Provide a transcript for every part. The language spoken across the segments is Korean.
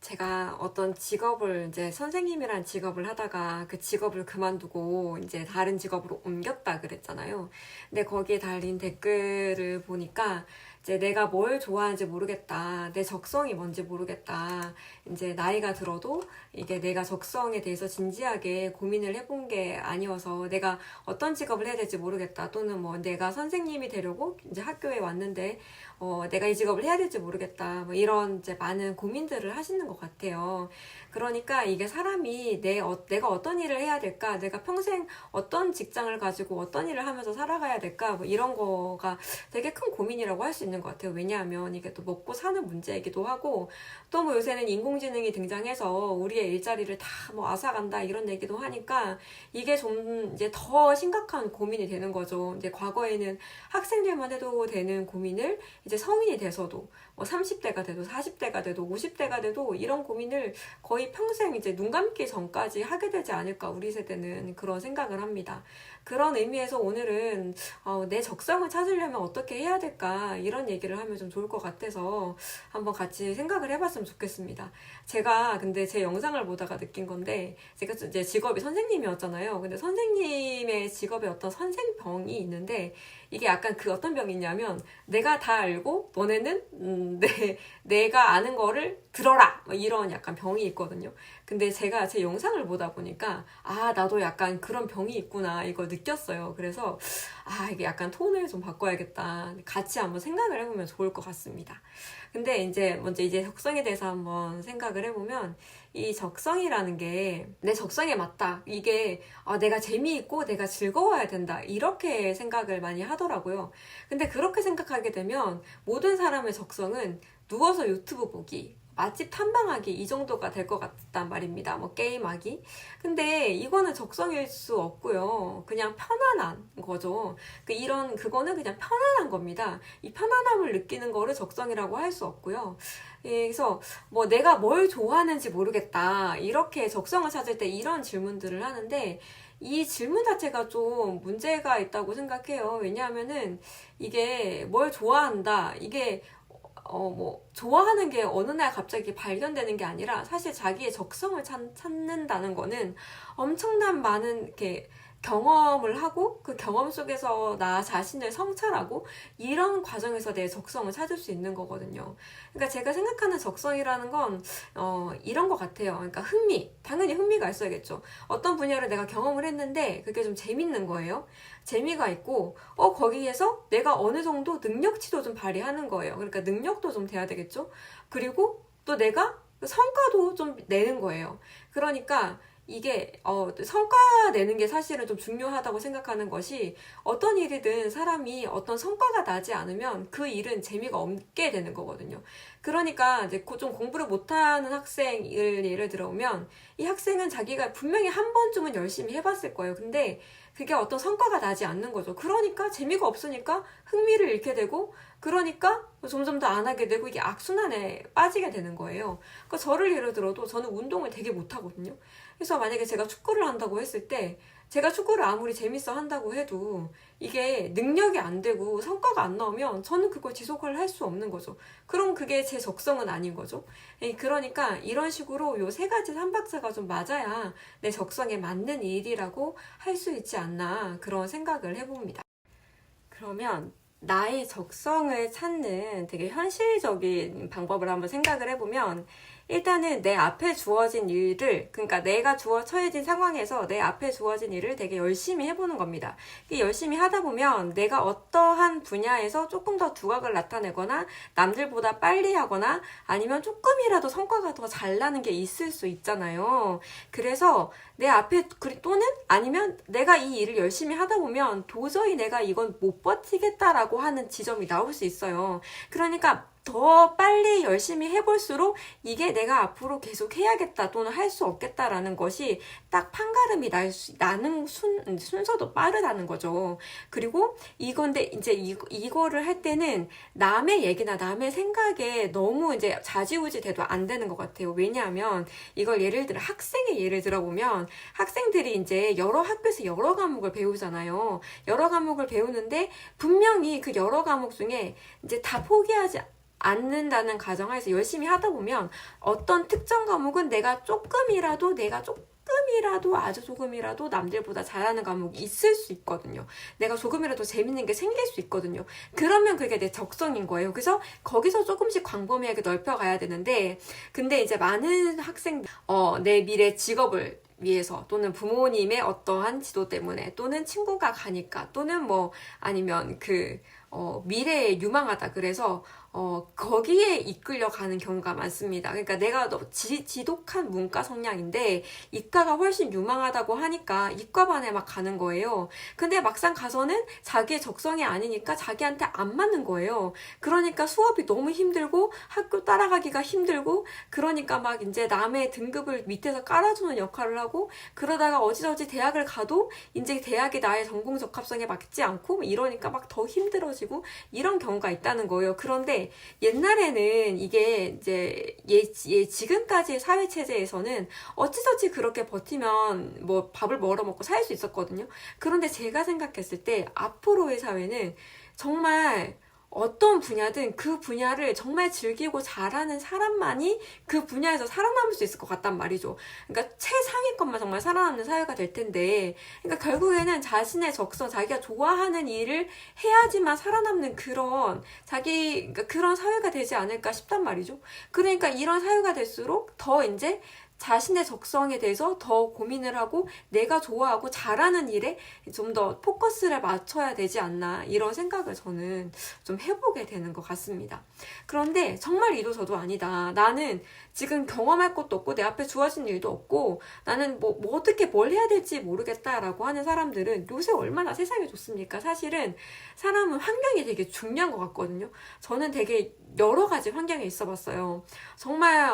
제가 어떤 직업을 이제 선생님이란 직업을 하다가 그 직업을 그만두고 이제 다른 직업으로 옮겼다 그랬잖아요. 근데 거기에 달린 댓글을 보니까 이제 내가 뭘 좋아하는지 모르겠다. 내 적성이 뭔지 모르겠다. 이제 나이가 들어도 이게 내가 적성에 대해서 진지하게 고민을 해본 게 아니어서 내가 어떤 직업을 해야 될지 모르겠다. 또는 뭐 내가 선생님이 되려고 이제 학교에 왔는데 내가 이 직업을 해야 될지 모르겠다. 뭐 이런 이제 많은 고민들을 하시는 것 같아요. 그러니까 이게 사람이 내가 어떤 일을 해야 될까? 내가 평생 어떤 직장을 가지고 어떤 일을 하면서 살아가야 될까? 뭐 이런 거가 되게 큰 고민이라고 할 수 있는 것 같아요. 왜냐하면 이게 또 먹고 사는 문제이기도 하고 또 뭐 요새는 인공지능이 등장해서 우리의 일자리를 다 뭐 앗아간다 이런 얘기도 하니까 이게 좀 이제 더 심각한 고민이 되는 거죠. 이제 과거에는 학생들만 해도 되는 고민을 이제 성인이 돼서도 뭐 30대가 돼도 40대가 돼도 50대가 돼도 이런 고민을 거의 평생 이제 눈 감기 전까지 하게 되지 않을까 우리 세대는 그런 생각을 합니다. 그런 의미에서 오늘은 내 적성을 찾으려면 어떻게 해야 될까 이런 얘기를 하면 좀 좋을 것 같아서 한번 같이 생각을 해봤으면 좋겠습니다. 제가 근데 제 영상을 보다가 느낀 건데 제가 이제 직업이 선생님이었잖아요. 근데 선생님의 직업에 어떤 선생병이 있는데 이게 약간 그 어떤 병이 있냐면 내가 다 알고 너네는 내가 아는 거를 들어라 뭐 이런 약간 병이 있거든요. 근데 제가 제 영상을 보다 보니까 나도 약간 그런 병이 있구나 이걸 느꼈어요. 그래서 이게 약간 톤을 좀 바꿔야겠다. 같이 한번 생각을 해보면 좋을 것 같습니다. 근데 이제 먼저 이제 적성에 대해서 한번 생각을 해보면 이 적성이라는 게 내 적성에 맞다. 이게 내가 재미있고 내가 즐거워야 된다. 이렇게 생각을 많이 하더라고요. 근데 그렇게 생각하게 되면 모든 사람의 적성은 누워서 유튜브 보기, 맛집 탐방하기 이 정도가 될 것 같단 말입니다. 뭐 게임하기. 근데 이거는 적성일 수 없고요. 그냥 편안한 거죠. 그거는 그냥 편안한 겁니다. 이 편안함을 느끼는 거를 적성이라고 할 수 없고요. 그래서 뭐 내가 뭘 좋아하는지 모르겠다. 이렇게 적성을 찾을 때 이런 질문들을 하는데 이 질문 자체가 좀 문제가 있다고 생각해요. 왜냐하면은 이게 뭘 좋아한다. 이게 뭐, 좋아하는 게 어느 날 갑자기 발견되는 게 아니라 사실 자기의 적성을 찾는다는 거는 엄청난 많은 이렇게 경험을 하고 그 경험 속에서 나 자신을 성찰하고 이런 과정에서 내 적성을 찾을 수 있는 거거든요. 그러니까 제가 생각하는 적성이라는 건 이런 것 같아요. 그러니까 당연히 흥미가 있어야겠죠. 어떤 분야를 내가 경험을 했는데 그게 좀 재밌는 거예요. 재미가 있고 거기에서 내가 어느 정도 능력치도 좀 발휘하는 거예요. 그러니까 능력도 좀 돼야 되겠죠. 그리고 또 내가 성과도 좀 내는 거예요. 그러니까 이게 성과 내는 게 사실은 좀 중요하다고 생각하는 것이 어떤 일이든 사람이 어떤 성과가 나지 않으면 그 일은 재미가 없게 되는 거거든요. 그러니까 이제 좀 공부를 못하는 학생을 예를 들어보면 이 학생은 자기가 분명히 한 번쯤은 열심히 해봤을 거예요. 근데 그게 어떤 성과가 나지 않는 거죠. 그러니까 재미가 없으니까 흥미를 잃게 되고 그러니까 점점 더 안 하게 되고 이게 악순환에 빠지게 되는 거예요. 그러니까 저를 예를 들어도 저는 운동을 되게 못하거든요. 그래서 만약에 제가 축구를 한다고 했을 때 제가 축구를 아무리 재밌어 한다고 해도 이게 능력이 안 되고 성과가 안 나오면 저는 그걸 지속을 할 수 없는 거죠. 그럼 그게 제 적성은 아닌 거죠. 그러니까 이런 식으로 요 세 가지 삼박자가 좀 맞아야 내 적성에 맞는 일이라고 할 수 있지 않나 그런 생각을 해봅니다. 그러면 나의 적성을 찾는 되게 현실적인 방법을 한번 생각을 해보면 일단은 내 앞에 주어진 일을 그러니까 내가 처해진 상황에서 내 앞에 주어진 일을 되게 열심히 해보는 겁니다. 열심히 하다 보면 내가 어떠한 분야에서 조금 더 두각을 나타내거나 남들보다 빨리 하거나 아니면 조금이라도 성과가 더 잘 나는 게 있을 수 있잖아요. 그래서 내 앞에 또는 아니면 내가 이 일을 열심히 하다 보면 도저히 내가 이건 못 버티겠다라고 하는 지점이 나올 수 있어요. 그러니까 더 빨리 열심히 해볼수록 이게 내가 앞으로 계속 해야겠다 또는 할 수 없겠다라는 것이 딱 판가름이 나는 순서도 빠르다는 거죠. 그리고 이건데 이제 이거를 할 때는 남의 얘기나 남의 생각에 너무 이제 좌지우지 돼도 안 되는 것 같아요. 왜냐하면 이걸 예를 들어 학생의 예를 들어보면 학생들이 이제 여러 학교에서 여러 과목을 배우잖아요. 여러 과목을 배우는데 분명히 그 여러 과목 중에 이제 다 포기하지 않는다는 가정하에서 열심히 하다 보면 어떤 특정 과목은 내가 조금이라도 아주 조금이라도 남들보다 잘하는 과목이 있을 수 있거든요. 내가 조금이라도 재밌는 게 생길 수 있거든요. 그러면 그게 내 적성인 거예요. 그래서 거기서 조금씩 광범위하게 넓혀가야 되는데, 근데 이제 많은 학생들 내 미래 직업을 위해서 또는 부모님의 어떠한 지도 때문에 또는 친구가 가니까 또는 뭐 아니면 미래에 유망하다 그래서 거기에 이끌려 가는 경우가 많습니다. 그러니까 내가 지독한 문과 성향인데 이과가 훨씬 유망하다고 하니까 이과반에 막 가는 거예요. 근데 막상 가서는 자기의 적성이 아니니까 자기한테 안 맞는 거예요. 그러니까 수업이 너무 힘들고 학교 따라가기가 힘들고, 그러니까 막 이제 남의 등급을 밑에서 깔아주는 역할을 하고, 그러다가 어지러지 대학을 가도 이제 대학이 나의 전공 적합성에 맞지 않고 이러니까 막 더 힘들어지고 이런 경우가 있다는 거예요. 그런데 옛날에는 이게 이제 지금까지의 사회 체제에서는 어찌저찌 그렇게 버티면 뭐 밥을 벌어 먹고 살 수 있었거든요. 그런데 제가 생각했을 때 앞으로의 사회는 정말 어떤 분야든 그 분야를 정말 즐기고 잘하는 사람만이 그 분야에서 살아남을 수 있을 것 같단 말이죠. 그러니까 최상위권만 정말 살아남는 사회가 될 텐데, 그러니까 결국에는 자신의 적성, 자기가 좋아하는 일을 해야지만 살아남는 그러니까 그런 사회가 되지 않을까 싶단 말이죠. 그러니까 이런 사회가 될수록 더 이제 자신의 적성에 대해서 더 고민을 하고 내가 좋아하고 잘하는 일에 좀 더 포커스를 맞춰야 되지 않나, 이런 생각을 저는 좀 해보게 되는 것 같습니다. 그런데 정말 이도 저도 아니다. 나는 지금 경험할 것도 없고 내 앞에 주어진 일도 없고 나는 뭐 어떻게 뭘 해야 될지 모르겠다라고 하는 사람들은 요새 얼마나 세상이 좋습니까? 사실은 사람은 환경이 되게 중요한 것 같거든요. 저는 되게 여러 가지 환경에 있어 봤어요. 정말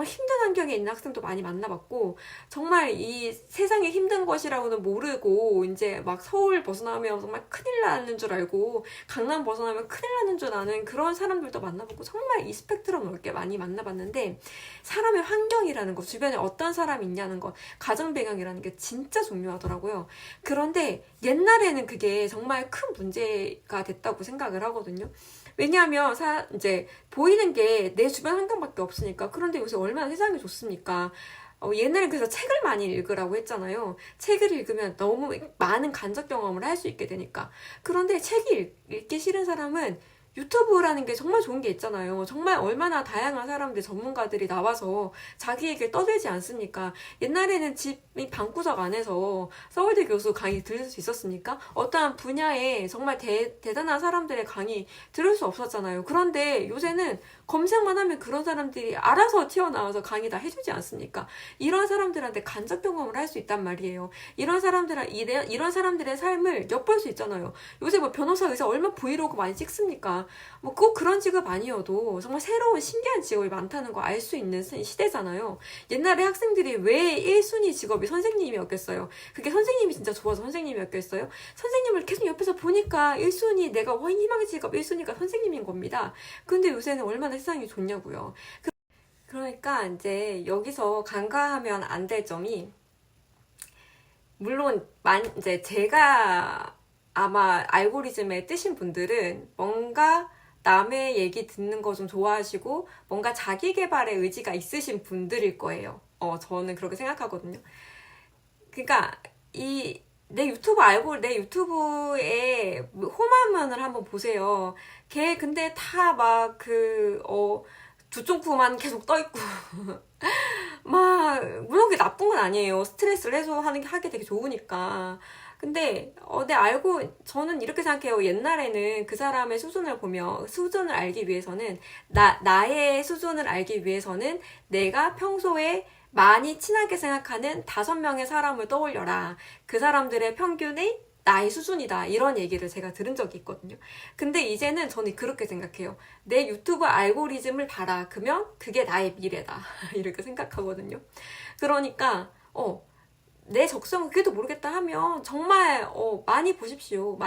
힘든 환경에 있는 학생도 많이 만나봤고, 정말 이 세상에 힘든 것이라고는 모르고 이제 막 서울 벗어나면 정말 큰일 나는 줄 알고 강남 벗어나면 큰일 나는 줄 아는 그런 사람들도 만나보고, 정말 이 스펙트럼 넓게 많이 만나봤는데, 사람의 환경이라는 것, 주변에 어떤 사람이 있냐는 것, 가정 배경이라는 게 진짜 중요하더라고요. 그런데 옛날에는 그게 정말 큰 문제가 됐다고 생각을 하거든요. 왜냐하면 이제 보이는 게 내 주변 환경밖에 없으니까. 그런데 요새 얼마나 세상이 좋습니까? 옛날엔 그래서 책을 많이 읽으라고 했잖아요. 책을 읽으면 너무 많은 간접 경험을 할 수 있게 되니까. 그런데 책이 읽기 싫은 사람은 유튜브라는 게 정말 좋은 게 있잖아요. 정말 얼마나 다양한 사람들, 전문가들이 나와서 자기 얘기를 떠들지 않습니까? 옛날에는 집이 방구석 안에서 서울대 교수 강의 들을 수 있었습니까? 어떠한 분야에 정말 대단한 사람들의 강의 들을 수 없었잖아요. 그런데 요새는 검색만 하면 그런 사람들이 알아서 튀어나와서 강의 다 해주지 않습니까? 이런 사람들한테 간접 경험을 할 수 있단 말이에요. 이런 사람들의 삶을 엿볼 수 있잖아요. 요새 뭐 변호사, 의사 얼마나 브이로그 많이 찍습니까? 뭐 꼭 그런 직업 아니어도 정말 새로운 신기한 직업이 많다는 거 알 수 있는 시대잖아요. 옛날에 학생들이 왜 1순위 직업이 선생님이었겠어요? 그게 선생님이 진짜 좋아서 선생님이었겠어요? 선생님을 계속 옆에서 보니까 1순위, 내가 희망의 직업 1순위가 선생님인 겁니다. 근데 요새는 얼마나 세상이 좋냐고요. 그러니까 이제 여기서 간과하면 안 될 점이, 물론 이제 제가 아마 알고리즘에 뜨신 분들은 뭔가 남의 얘기 듣는 거 좀 좋아하시고 뭔가 자기 개발의 의지가 있으신 분들일 거예요. 저는 그렇게 생각하거든요. 그러니까 내 유튜브에 홈화면을 한번 보세요. 걔 근데 다 막 두쫑쿠만 계속 떠있고 막 물론 그게 나쁜 건 아니에요. 스트레스를 하게 되게 좋으니까. 근데 저는 이렇게 생각해요. 옛날에는 그 사람의 수준을 알기 위해서는 나의 수준을 알기 위해서는 내가 평소에 많이 친하게 생각하는 5명의 사람을 떠올려라. 그 사람들의 평균이 나의 수준이다, 이런 얘기를 제가 들은 적이 있거든요. 근데 이제는 저는 그렇게 생각해요. 내 유튜브 알고리즘을 봐라. 그러면 그게 나의 미래다. 이렇게 생각하거든요. 그러니까 내 적성은 그래도 모르겠다 하면 정말 많이 보십시오.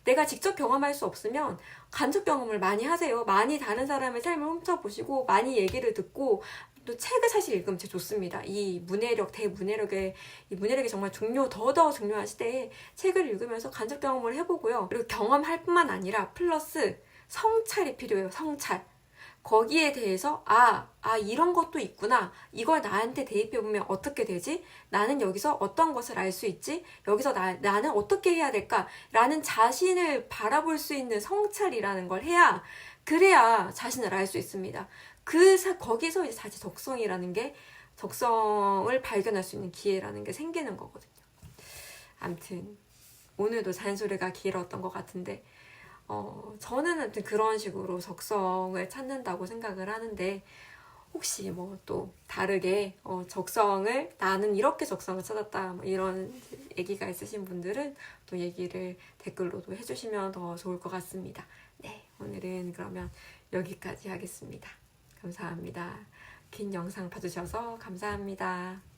내가 직접 경험할 수 없으면 간접 경험을 많이 하세요. 많이 다른 사람의 삶을 훔쳐보시고 많이 얘기를 듣고, 또 책을 사실 읽으면 제일 좋습니다. 이 문해력이 정말 더더 중요한 시대에 책을 읽으면서 간접 경험을 해보고요. 그리고 경험할 뿐만 아니라 플러스 성찰이 필요해요. 거기에 대해서 이런 것도 있구나. 이걸 나한테 대입해보면 어떻게 되지? 나는 여기서 어떤 것을 알 수 있지? 여기서 나는 어떻게 해야 될까? 라는 자신을 바라볼 수 있는 성찰이라는 걸 그래야 자신을 알 수 있습니다. 거기서 이제 자체 적성을 발견할 수 있는 기회라는 게 생기는 거거든요. 아무튼, 오늘도 잔소리가 길었던 것 같은데, 저는 아무튼 그런 식으로 적성을 찾는다고 생각을 하는데, 혹시 뭐 또 다르게 나는 이렇게 적성을 찾았다 뭐 이런 얘기가 있으신 분들은 또 얘기를 댓글로도 해주시면 더 좋을 것 같습니다. 네, 오늘은 그러면 여기까지 하겠습니다. 감사합니다. 긴 영상 봐주셔서 감사합니다.